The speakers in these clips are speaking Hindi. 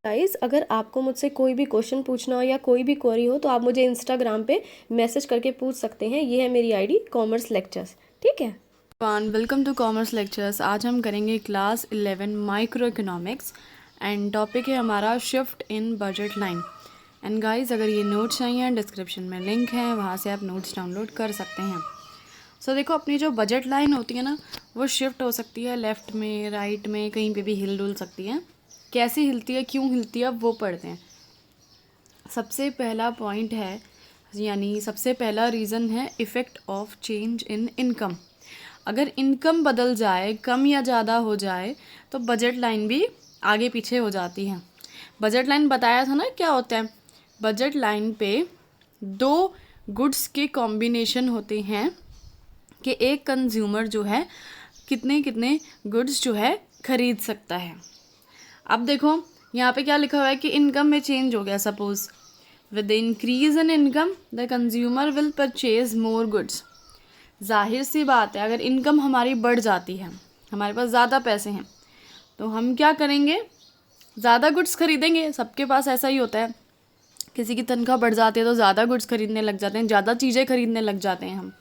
गाइस, अगर आपको मुझसे कोई भी क्वेश्चन पूछना हो या कोई भी क्वेरी हो तो आप मुझे इंस्टाग्राम पे मैसेज करके पूछ सकते हैं। ये है मेरी आईडी कॉमर्स लेक्चर्स, ठीक है। Welcome to commerce lectures. आज हम करेंगे class 11 microeconomics and topic है हमारा shift in budget line. And guys, अगर ये नोट्स चाहिए डिस्क्रिप्शन में लिंक है, वहाँ से आप नोट्स डाउनलोड कर सकते हैं। सो देखो, अपनी जो बजट लाइन होती है ना, वो शिफ्ट हो सकती है लेफ़्ट में, राइट में, कहीं पे भी हिल डुल सकती है। कैसे हिलती है, क्यों हिलती है, अब वो पढ़ते हैं। सबसे पहला पॉइंट है, यानी सबसे पहला रीज़न है effect of change in income. अगर इनकम बदल जाए, कम या ज़्यादा हो जाए, तो बजट लाइन भी आगे पीछे हो जाती है। बजट लाइन बताया था ना क्या होता है। बजट लाइन पे दो गुड्स के कॉम्बिनेशन होते हैं कि एक कंज्यूमर जो है कितने कितने गुड्स जो है खरीद सकता है। अब देखो यहाँ पे क्या लिखा हुआ है कि इनकम में चेंज हो गया। Suppose with the increase in income the consumer will purchase more goods. जाहिर सी बात है, अगर इनकम हमारी बढ़ जाती है, हमारे पास ज़्यादा पैसे हैं, तो हम क्या करेंगे, ज़्यादा गुड्स खरीदेंगे। सबके पास ऐसा ही होता है, किसी की तनख्वाह बढ़ जाती है तो ज़्यादा गुड्स खरीदने लग जाते हैं, ज़्यादा चीज़ें खरीदने लग जाते हैं हम।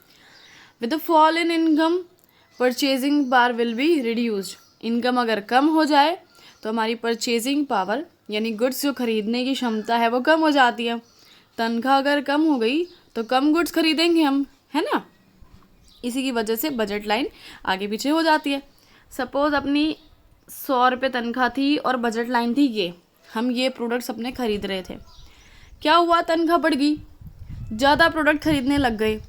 With the fall in income purchasing power will be reduced. Income अगर कम हो जाए तो हमारी परचेजिंग पावर यानी गुड्स जो खरीदने की क्षमता है वो कम हो जाती है। तनख्वाह अगर कम हो गई तो कम गुड्स खरीदेंगे हम, है ना। इसी की वजह से बजट लाइन आगे पीछे हो जाती है। सपोज़ अपनी 100 रुपये तनख्वाह थी और बजट लाइन थी ये, हम ये प्रोडक्ट्स अपने खरीद रहे थे। क्या हुआ, तनख्वाह बढ़ गई, ज़्यादा प्रोडक्ट खरीदने लग गए,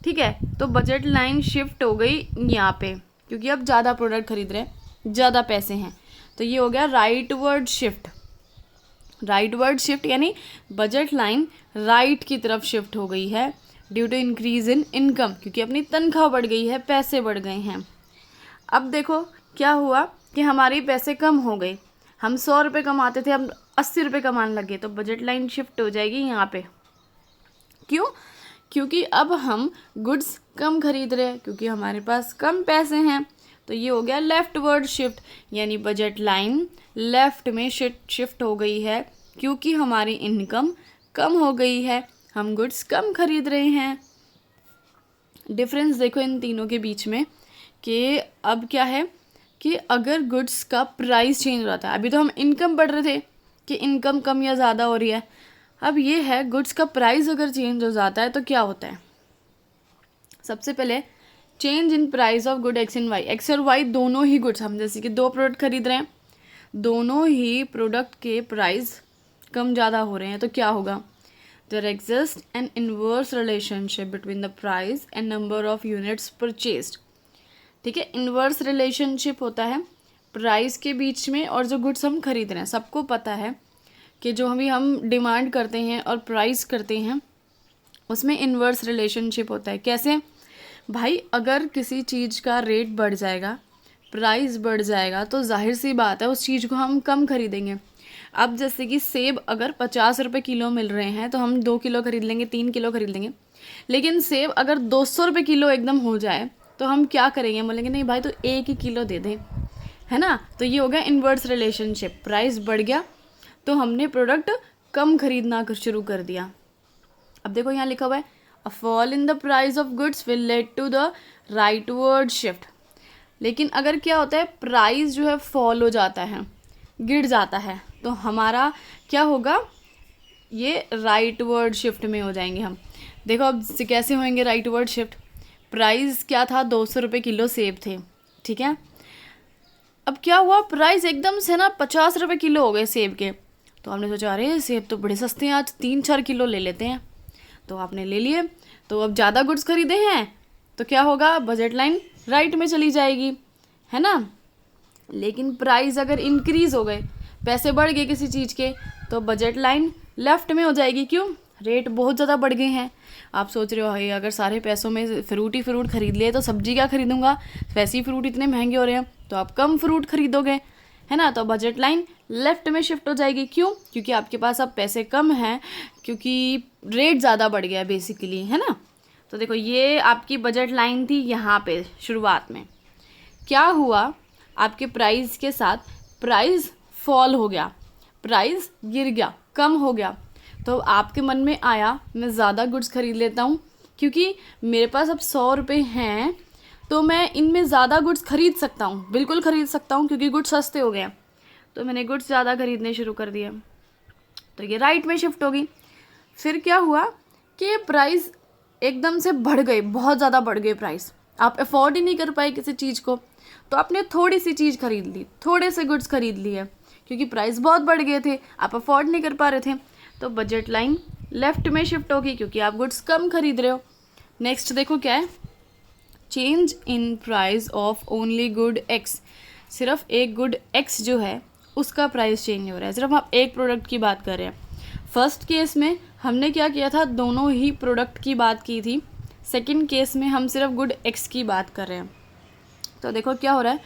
ठीक है। तो बजट लाइन शिफ्ट हो गई यहाँ पे, क्योंकि अब ज़्यादा प्रोडक्ट खरीद रहे हैं, ज़्यादा पैसे हैं, तो ये हो गया rightward shift. Rightward shift यानी बजट लाइन राइट की तरफ शिफ्ट हो गई है due to increase in income, क्योंकि अपनी तनख्वाह बढ़ गई है, पैसे बढ़ गए हैं। अब देखो क्या हुआ कि हमारे पैसे कम हो गए, हम 100 रुपये कमाते थे, अब 80 रुपये कमाने लगे, तो बजट लाइन शिफ्ट हो जाएगी यहाँ पे। क्यों? क्योंकि अब हम गुड्स कम खरीद रहे हैं, क्योंकि हमारे पास कम पैसे हैं। तो ये हो गया लेफ्ट वर्ड शिफ्ट, यानी बजट लाइन लेफ्ट में शिफ्ट हो गई है, क्योंकि हमारी इनकम कम हो गई है, हम गुड्स कम खरीद रहे हैं। डिफरेंस देखो इन तीनों के बीच में कि अब क्या है कि अगर गुड्स का प्राइस चेंज हो रहा था, अभी तो हम इनकम बढ़ रहे थे कि इनकम कम या ज़्यादा हो रही है, अब ये है गुड्स का प्राइस अगर चेंज हो जाता है तो क्या होता है। सबसे पहले change in price of good X and Y. X और वाई दोनों ही गुड्स, हम जैसे कि 2 प्रोडक्ट खरीद रहे हैं, दोनों ही प्रोडक्ट के प्राइस कम ज़्यादा हो रहे हैं, तो क्या होगा, there exist an inverse relationship between the price and number of units purchased. ठीक है, इनवर्स रिलेशनशिप होता है प्राइस के बीच में और जो गुड्स हम खरीद रहे हैं। सबको पता है कि जो हम डिमांड करते हैं और प्राइस करते हैं उसमें इनवर्स रिलेशनशिप होता है। कैसे भाई, अगर किसी चीज़ का रेट बढ़ जाएगा, प्राइस बढ़ जाएगा, तो जाहिर सी बात है उस चीज़ को हम कम खरीदेंगे। अब जैसे कि सेब अगर 50 रुपये किलो मिल रहे हैं तो हम 2 किलो खरीद लेंगे, 3 किलो खरीद लेंगे। लेकिन सेब अगर 200 रुपये किलो एकदम हो जाए तो हम क्या करेंगे, बोलेंगे नहीं भाई तो 1 ही किलो दे दें, है ना। तो ये हो गया इनवर्स रिलेशनशिप, प्राइस बढ़ गया तो हमने प्रोडक्ट कम खरीदना शुरू कर दिया। अब देखो यहाँ लिखा हुआ है a fall in the price of goods will lead to the rightward shift. लेकिन अगर क्या होता है, प्राइस जो है फॉल हो जाता है, गिर जाता है, तो हमारा क्या होगा, ये राइट वर्ड शिफ्ट में हो जाएंगे हम। देखो अब कैसे होंगे राइट वर्ड शिफ्ट। प्राइस क्या था, 200 रुपये किलो सेब थे, ठीक है। अब क्या हुआ, प्राइस एकदम से ना 50 रुपये किलो हो गए सेब के। तो हमने सोचा अरे सेब तो बड़े सस्ते हैं, आज 3-4 किलो ले लेते हैं। तो आपने ले लिए, तो अब ज़्यादा गुड्स खरीदे हैं तो क्या होगा, बजट लाइन राइट में चली जाएगी, है ना। लेकिन प्राइस अगर इंक्रीज़ हो गए, पैसे बढ़ गए किसी चीज़ के, तो बजट लाइन लेफ़्ट में हो जाएगी। क्यों, रेट बहुत ज़्यादा बढ़ गए हैं। आप सोच रहे हो भाई अगर सारे पैसों में फ्रूट ही फ्रूट खरीद लिए तो सब्जी क्या खरीदूंगा, वैसे ही फ्रूट इतने महंगे हो रहे हैं, तो आप कम फ्रूट खरीदोगे, है ना। तो बजट लाइन लेफ़्ट में शिफ्ट हो जाएगी। क्यों, क्योंकि आपके पास अब पैसे कम हैं, क्योंकि रेट ज़्यादा बढ़ गया है बेसिकली, है ना। तो देखो ये आपकी बजट लाइन थी यहाँ पे शुरुआत में। क्या हुआ, आपके प्राइस के साथ प्राइस फॉल हो गया, प्राइस गिर गया, कम हो गया, तो आपके मन में आया मैं ज़्यादा गुड्स खरीद लेता हूँ, क्योंकि मेरे पास अब 100 रुपये हैं तो मैं इनमें ज़्यादा गुड्स खरीद सकता हूँ, बिल्कुल खरीद सकता हूँ क्योंकि गुड्स सस्ते हो गए हैं। तो मैंने गुड्स ज़्यादा खरीदने शुरू कर दिए, तो ये राइट में शिफ्ट होगी। फिर क्या हुआ कि प्राइस एकदम से बढ़ गए, बहुत ज़्यादा बढ़ गए प्राइस, आप अफोर्ड ही नहीं कर पाए किसी चीज़ को, तो आपने थोड़ी सी चीज़ खरीद ली, थोड़े से गुड्स खरीद लिए क्योंकि प्राइस बहुत बढ़ गए थे, आप अफोर्ड नहीं कर पा रहे थे, तो बजट लाइन लेफ्ट में शिफ्ट होगी क्योंकि आप गुड्स कम खरीद रहे हो। नेक्स्ट देखो क्या है, change in price of only good x. सिर्फ एक गुड एक्स जो है उसका प्राइस चेंज हो रहा है, सिर्फ आप एक प्रोडक्ट की बात कर रहे हैं। फर्स्ट केस में हमने क्या किया था, दोनों ही प्रोडक्ट की बात की थी। सेकंड केस में हम सिर्फ गुड एक्स की बात कर रहे हैं। तो देखो क्या हो रहा है,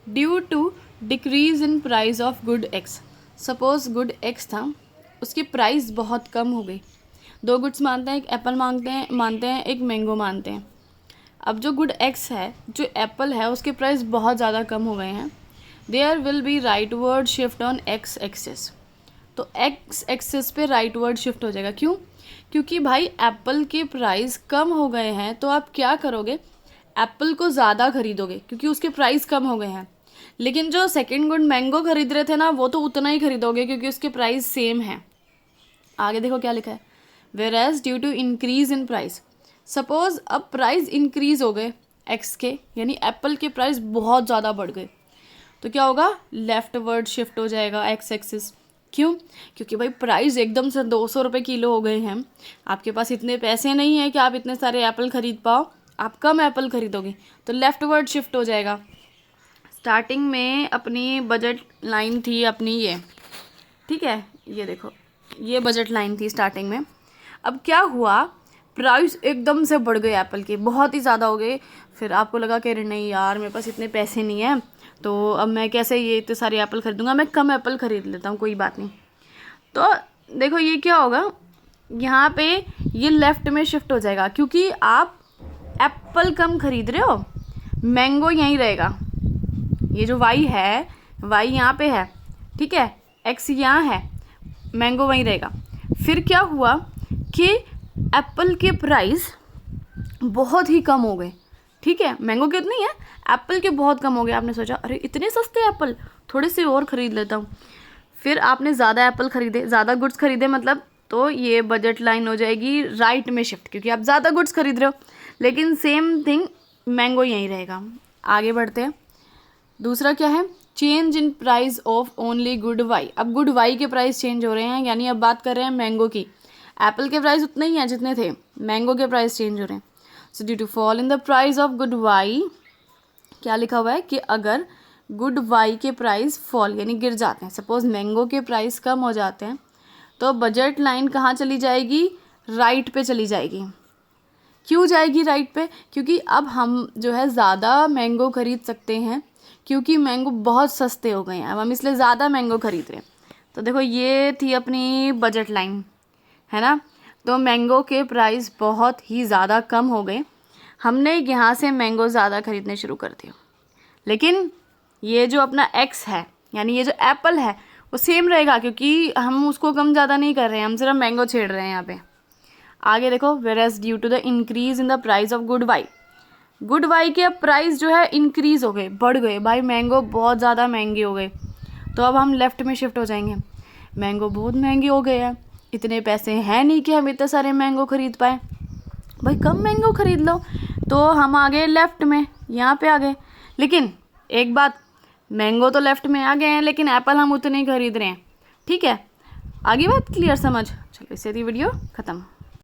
due to decrease in price of good X. Suppose good X था, उसकी प्राइस बहुत कम हो गई। दो गुड्स मानते हैं, एक एप्पल मानते हैं एक मैंगो मानते हैं। अब जो गुड एक्स है, जो एप्पल है, उसके प्राइस बहुत ज़्यादा कम हो गए हैं। There will be rightward shift on X axis. तो एक्स एक्सिस पे राइट वर्ड शिफ्ट हो जाएगा। क्यों? क्योंकि भाई एप्पल के प्राइस कम हो गए हैं, तो आप क्या करोगे, एप्पल को ज़्यादा खरीदोगे क्योंकि उसके प्राइस कम हो गए हैं। लेकिन जो सेकंड गुड मैंगो खरीद रहे थे ना, वो तो उतना ही खरीदोगे क्योंकि उसके प्राइस सेम है। आगे देखो क्या लिखा है, whereas due to increase in price. Suppose अब प्राइस इंक्रीज हो गए एक्स के, यानी एप्पल के प्राइस बहुत ज़्यादा बढ़ गए, तो क्या होगा, लेफ्ट वर्ड शिफ्ट हो जाएगा एक्स एक्सिस। क्यों? क्योंकि भाई प्राइस एकदम से 200 रुपये किलो हो गए हैं, आपके पास इतने पैसे नहीं है कि आप इतने सारे एप्पल खरीद पाओ, आप कम एप्पल खरीदोगे, तो लेफ्ट वर्ड शिफ्ट हो जाएगा। स्टार्टिंग में अपनी बजट लाइन थी अपनी ये, ठीक है, ये देखो ये बजट लाइन थी स्टार्टिंग में। अब क्या हुआ, प्राइस एकदम से बढ़ गए एप्पल के, बहुत ही ज़्यादा हो गए। फिर आपको लगा कि अरे नहीं यार, मेरे पास इतने पैसे नहीं हैं, तो अब मैं कैसे ये इतने सारे एप्पल खरीदूँगा, मैं कम एप्पल खरीद लेता हूँ, कोई बात नहीं। तो देखो ये क्या होगा, यहाँ पे ये लेफ़्ट में शिफ्ट हो जाएगा क्योंकि आप एप्पल कम खरीद रहे हो, मैंगो यहीं रहेगा। ये जो वाई है, वाई यहाँ पे है, ठीक है, एक्स यहाँ है, मैंगो वहीं रहेगा। फिर क्या हुआ कि एप्पल के प्राइस बहुत ही कम हो गए, ठीक है, मैंगो के उतने ही है, एप्पल के बहुत कम हो गए। आपने सोचा अरे इतने सस्ते एप्पल, थोड़े से और ख़रीद लेता हूँ। फिर आपने ज़्यादा एप्पल ख़रीदे, ज़्यादा गुड्स खरीदे, मतलब तो ये बजट लाइन हो जाएगी राइट में शिफ्ट क्योंकि आप ज़्यादा गुड्स खरीद रहे हो, लेकिन सेम थिंग मैंगो यहीं रहेगा। आगे बढ़ते हैं। दूसरा क्या है, change in price of only good Y. अब गुड वाई के प्राइस चेंज हो रहे हैं, यानी अब बात कर रहे हैं मैंगो की। एप्पल के प्राइस उतने ही हैं जितने थे, मैंगो के प्राइस चेंज हो रहे हैं। So due to fall in the price of good Y, क्या लिखा हुआ है कि अगर गुड वाई के प्राइस फॉल यानी गिर जाते हैं, सपोज मैंगो के प्राइस कम हो जाते हैं, तो बजट लाइन कहाँ चली जाएगी, राइट पे चली जाएगी। क्यों जाएगी राइट पे? क्योंकि अब हम जो है ज़्यादा मैंगो खरीद सकते हैं क्योंकि मैंगो बहुत सस्ते हो गए हैं, अब हम इसलिए ज़्यादा मैंगो खरीद रहे हैं। तो देखो ये थी अपनी बजट लाइन, है ना। तो मैंगो के प्राइस बहुत ही ज़्यादा कम हो गए, हमने यहाँ से मैंगो ज़्यादा खरीदने शुरू कर दिए। लेकिन ये जो अपना एक्स है, यानी ये जो एप्पल है, वो सेम रहेगा क्योंकि हम उसको कम ज़्यादा नहीं कर रहे हैं, हम सिर्फ मैंगो छेड़ रहे हैं यहाँ पे। आगे देखो, whereas due to the increase in the price of good Y. Good Y के अब प्राइस जो है इंक्रीज़ हो गए, बढ़ गए, भाई मैंगो बहुत ज़्यादा महंगे हो गए, तो अब हम लेफ़्ट में शिफ्ट हो जाएंगे। मैंगो बहुत महंगे हो गए हैं, इतने पैसे हैं नहीं कि हम इतने सारे मैंगो ख़रीद पाए, भाई कम मैंगो ख़रीद लो, तो हम आ गए लेफ़्ट में, यहाँ पे आ गए। लेकिन एक बात, मैंगो तो लेफ़्ट में आ गए हैं लेकिन एप्पल हम उतने ही खरीद रहे हैं, ठीक है। आगे बात क्लियर समझ? चलो इससे थी वीडियो ख़त्म।